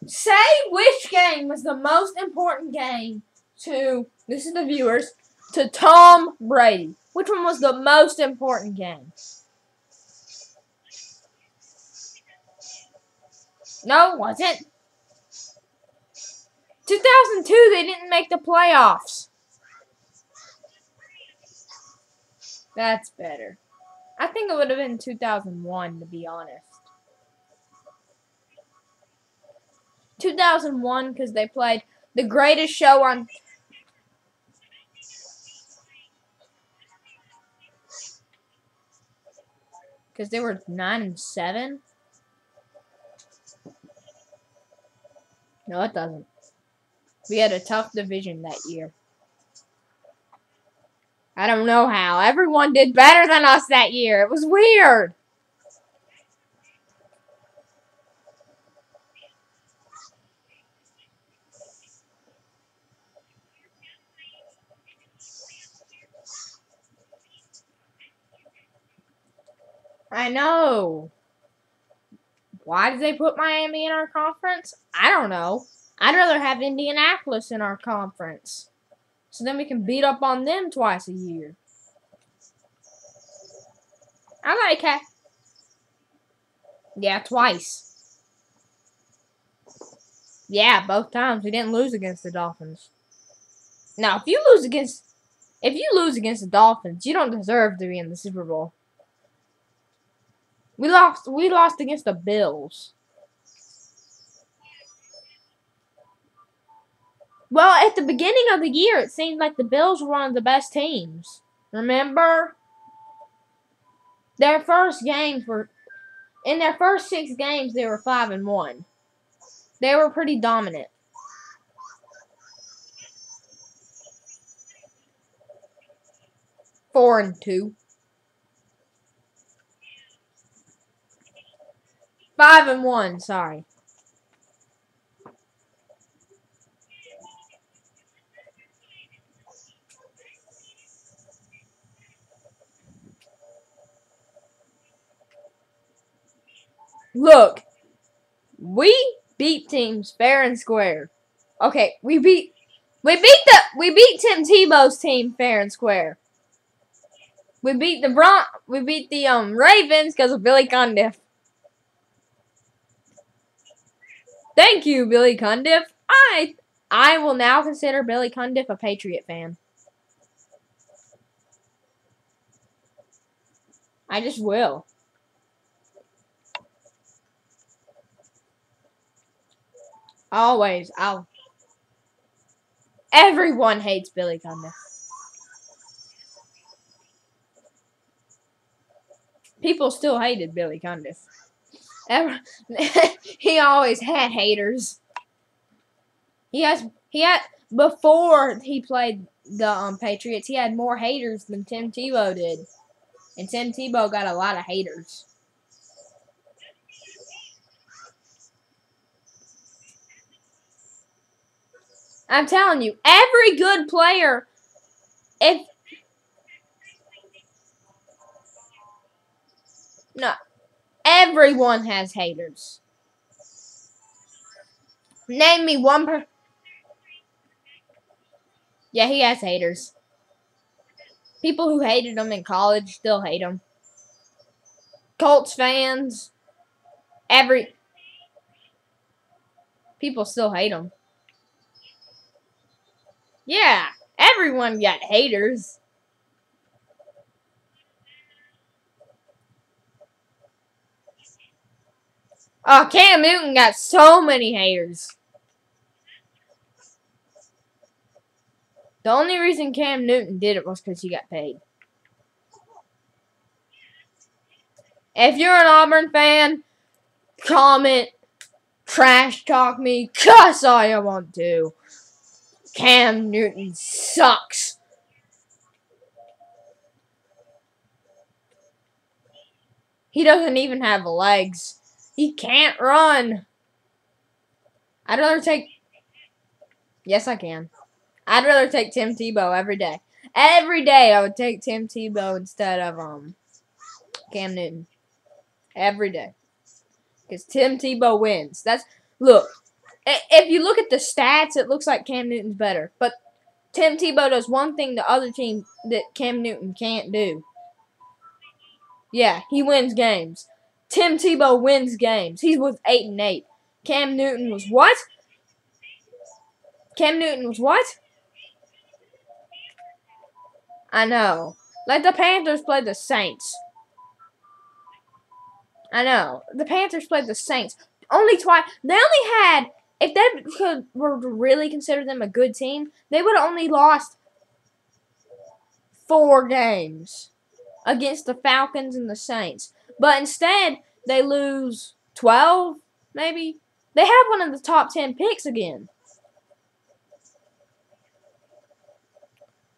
Say which game was the most important game to, this is the viewers, to Tom Brady. Which one was the most important game? No, it wasn't. 2002, they didn't make the playoffs. That's better. I think it would have been 2001, to be honest. 2001, because they played the greatest show on... Because they were 9-7? No, it doesn't. We had a tough division that year. I don't know how. Everyone did better than us that year. It was weird. I know. Why did they put Miami in our conference? I don't know. I'd rather have Indianapolis in our conference. So then we can beat up on them twice a year. I like it. Yeah, twice. Yeah, both times. We didn't lose against the Dolphins. Now, if you lose against the Dolphins, you don't deserve to be in the Super Bowl. We lost against the Bills. Well, at the beginning of the year, it seemed like the Bills were one of the best teams. Remember? Their first games were... In their first 6 games, they were 5-1. They were pretty dominant. Four and 2. 5-1, sorry. Look, we beat teams fair and square. Okay, we beat Tim Tebow's team fair and square. We beat the Ravens because of Billy Cundiff. Thank you, Billy Cundiff. I will now consider Billy Cundiff a Patriot fan. I just will. Always. Everyone hates Billy Cundiff. People still hated Billy Cundiff. He always had haters. He had before he played the Patriots, he had more haters than Tim Tebow did. And Tim Tebow got a lot of haters. I'm telling you, every good player, everyone has haters. Name me one Yeah, he has haters. People who hated him in college still hate him. Colts fans, people still hate him. Yeah, everyone got haters. Oh, Cam Newton got so many haters. The only reason Cam Newton did it was because he got paid. If you're an Auburn fan, comment, trash talk me, cuss all you want to. Cam Newton sucks. He doesn't even have legs. He can't run. I'd rather take... Yes, I can. I'd rather take Tim Tebow every day. Every day I would take Tim Tebow instead of Cam Newton. Every day. Because Tim Tebow wins. Look, If you look at the stats, it looks like Cam Newton's better. But Tim Tebow does one thing the other team that Cam Newton can't do. Yeah, he wins games. Tim Tebow wins games. He was 8-8. Cam Newton was what? Cam Newton was what? I know. Like the Panthers played the Saints. I know. The Panthers played the Saints. Only twice. They only had, if they were to really consider them a good team, they would have only lost 4 games against the Falcons and the Saints. But instead, they lose 12, maybe. They have one of the top 10 picks again.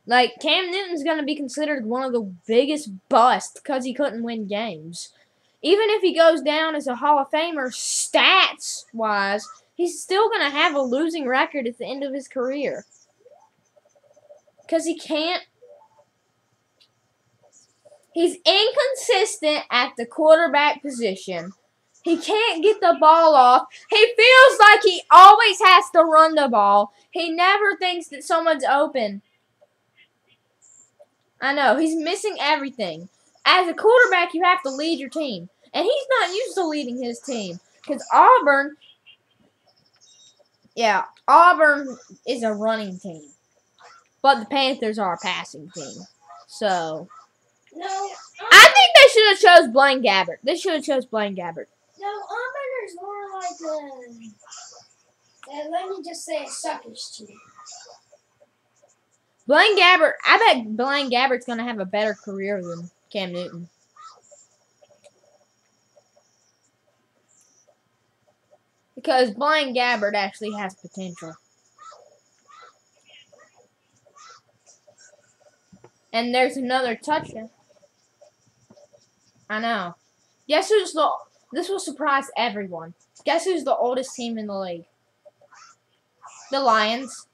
Like, Cam Newton's going to be considered one of the biggest busts because he couldn't win games. Even if he goes down as a Hall of Famer, stats-wise, he's still going to have a losing record at the end of his career. Because he can't. He's inconsistent at the quarterback position. He can't get the ball off. He feels like he always has to run the ball. He never thinks that someone's open. I know. He's missing everything. As a quarterback, you have to lead your team. And he's not used to leading his team. Because Auburn is a running team. But the Panthers are a passing team. So, No. I think they should have chose Blaine Gabbert. They should have chose Blaine Gabbert. No, Auburn is more like let me just say a suckers team. Blaine Gabbert, I bet Blaine Gabbert's going to have a better career than Cam Newton. Because Blaine Gabbert actually has potential. And there's another touchdown. I know. Guess who's this will surprise everyone. Guess who's the oldest team in the league? The Lions.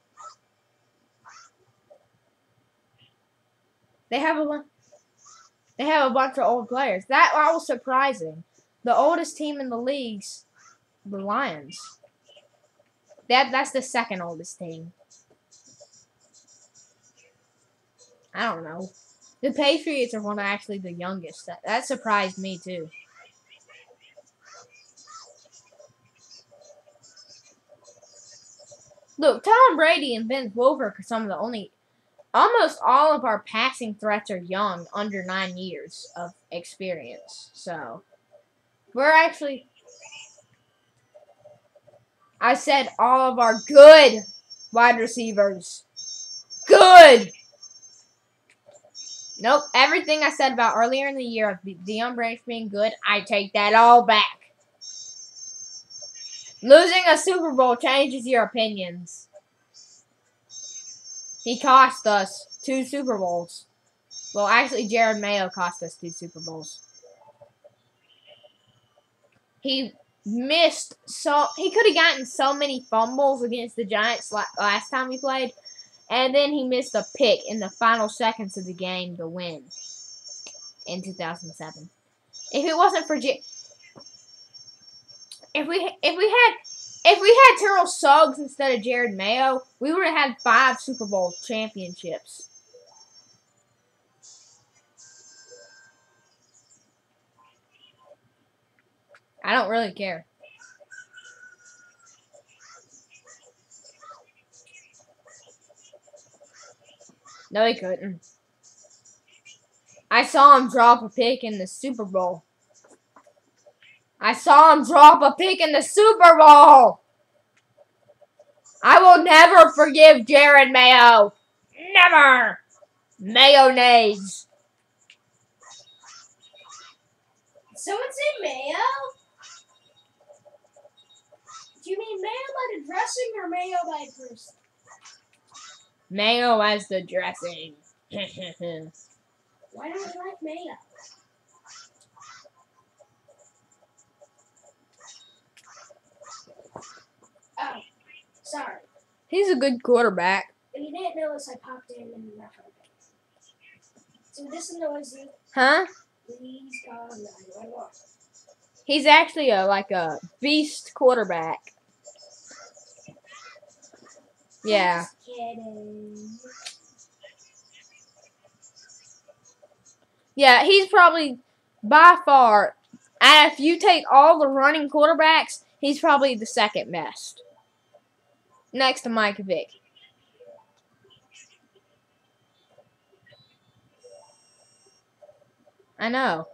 They have a bunch of old players. That was surprising. The oldest team in the league's the Lions. That's the second oldest team. I don't know. The Patriots are one of actually the youngest. That surprised me too. Look, Tom Brady and Vince Wilfork are some of the only. Almost all of our passing threats are young, under 9 years of experience. So, we're actually. I said all of our good wide receivers. Good! Nope. Everything I said about earlier in the year of Deion Branch being good, I take that all back. Losing a Super Bowl changes your opinions. He cost us 2 Super Bowls. Well, actually, Jared Mayo cost us 2 Super Bowls. He could have gotten so many fumbles against the Giants last time we played. And then he missed a pick in the final seconds of the game to win in 2007. If it wasn't for if we had Terrell Suggs instead of Jared Mayo, we would have had 5 Super Bowl championships. I don't really care. No, he couldn't. I saw him drop a pick in the Super Bowl. I saw him drop a pick in the Super Bowl. I will never forgive Jared Mayo. Never. Mayonnaise. Someone say Mayo? Do you mean Mayo by the dressing or Mayo by a person? Mayo as the dressing. Why don't you like Mayo? Oh, sorry. He's a good quarterback. If you didn't notice, I popped in and left. So this is noisy. Huh? Please God, no. He's actually a beast quarterback. Yeah. Just kidding. Yeah, he's probably by far, if you take all the running quarterbacks, he's probably the second best. Next to Mike Vick. I know.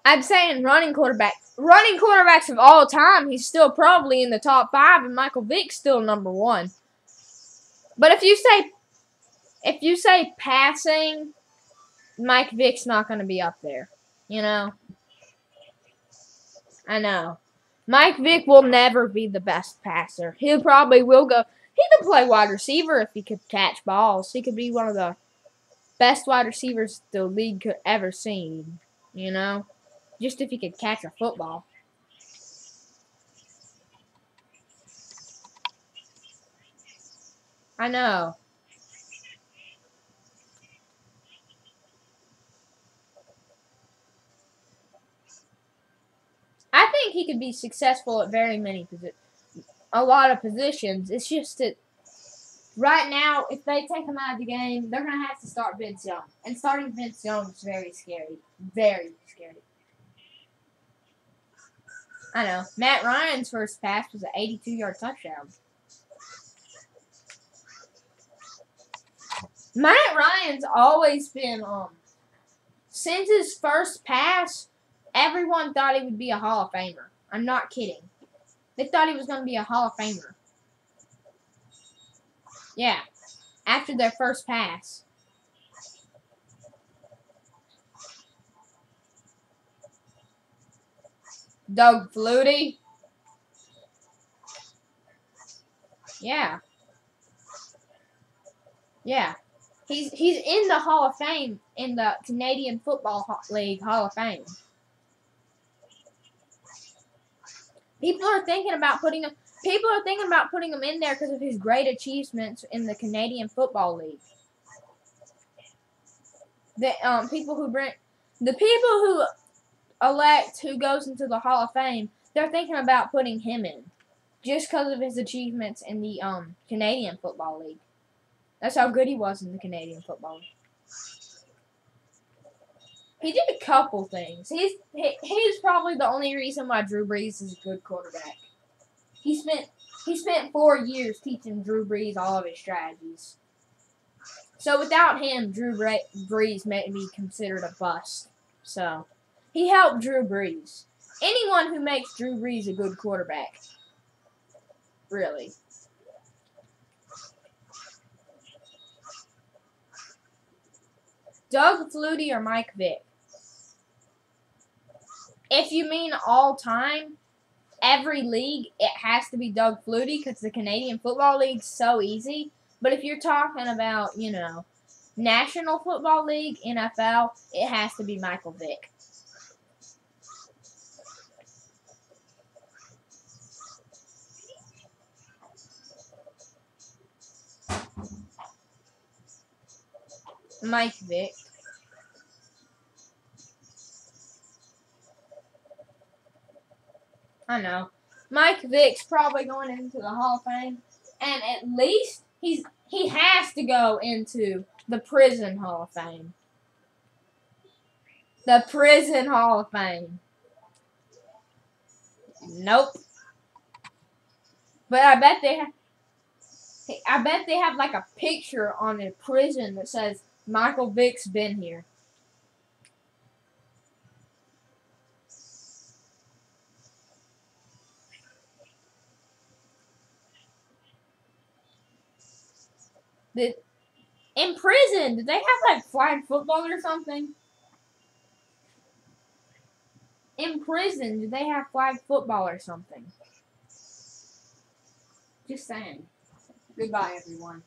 I'm saying running quarterback. Running quarterbacks of all time, he's still probably in the top 5, and Michael Vick's still number 1. But if you say passing, Mike Vick's not going to be up there. You know? I know. Mike Vick will never be the best passer. He probably will go. He could play wide receiver if he could catch balls. He could be one of the best wide receivers the league could ever seen. You know? Just if he could catch a football. I know. I think he could be successful at a lot of positions. It's just that right now, if they take him out of the game, they're going to have to start Vince Young. And starting Vince Young is very scary. Very scary. I know. Matt Ryan's first pass was an 82-yard touchdown. Matt Ryan's always been, since his first pass, everyone thought he would be a Hall of Famer. I'm not kidding. They thought he was going to be a Hall of Famer. Yeah. After their first pass. Doug Flutie. Yeah. Yeah. He's in the Hall of Fame, in the Canadian Football League Hall of Fame. People are thinking about putting him in there because of his great achievements in the Canadian Football League. The people who elect who goes into the Hall of Fame, they're thinking about putting him in just because of his achievements in the Canadian Football League. That's how good he was in the Canadian Football League. He did a couple things. He's probably the only reason why Drew Brees is a good quarterback. He spent 4 years teaching Drew Brees all of his strategies. So without him, Drew Brees may be considered a bust. So he helped Drew Brees. Anyone who makes Drew Brees a good quarterback, really. Doug Flutie or Mike Vick? If you mean all time, every league, it has to be Doug Flutie because the Canadian Football League's so easy. But if you're talking about, National Football League, NFL, it has to be Michael Vick. Mike Vick. I know. Mike Vick's probably going into the Hall of Fame. And at least he has to go into the Prison Hall of Fame. The Prison Hall of Fame. Nope. But I bet they have like a picture on a prison that says Michael Vick's been here. In prison, did they have like flag football or something? In prison, did they have flag football or something? Just saying. Goodbye, everyone.